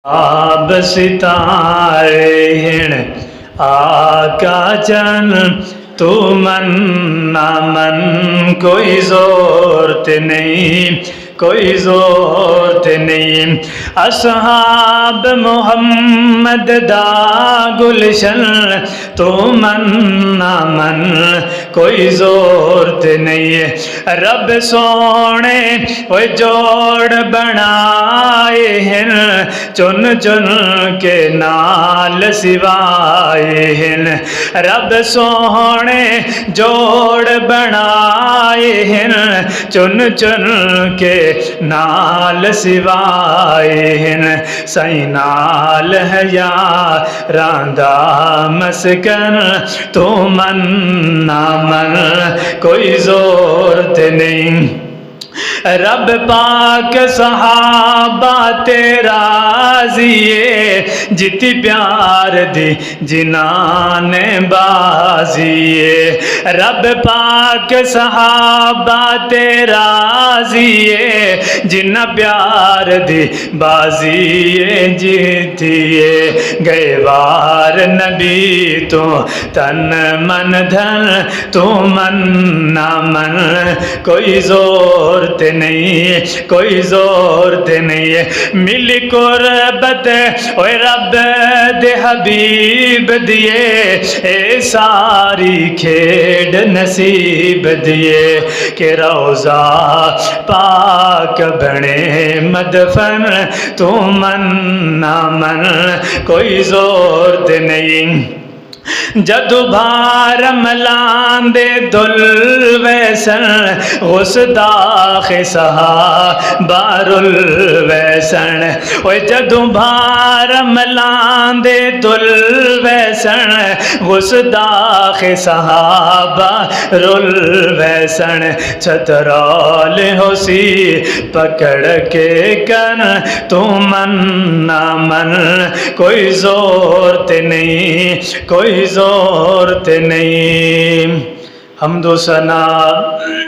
آب ستارے ہن آقا جان تو من نہ من کوئی زورت نہیں کوئی زورت نہیں اصحاب محمد دا گلشن تو من نہ من کوئی زورت نہیں رب سونے وہ جوڑ بنائے ہیں چن چن کے نال سوائے ہیں رب سونے جوڑ بنائے ہیں چن چن کے نال سوائے ہیں سائیں نال ہے یاراں دا مسکن تو من نہ من کوئی زورت نہیں رب پاک صحابہ تیرا راضیے جتی پیار دی جنان بازیے رب پاک صحابہ تیرا راضیے جنہ پیار دی بازیے جیتیے گئے وار نبی تو تن من دھن تو من نہ من کوئی زور نہیں کوئی زورت نہیں ملی قربت اوے رب دے حبیب دیے اے ساری کھیڑ نصیب دیے کہ روضہ پاک بنے مدفن تو من نہ من کوئی زورت نہیں جدو بھار ملان دے دل ویسن غصداخ صحابہ الویسن جدو بھار ملان دے دل ویسن غصداخ صحابہ الویسن چھترال ہو سی پکڑ کے کن تو من نہ من کوئی زورت نہیں کوئی زورت نہیں حمد و ثنا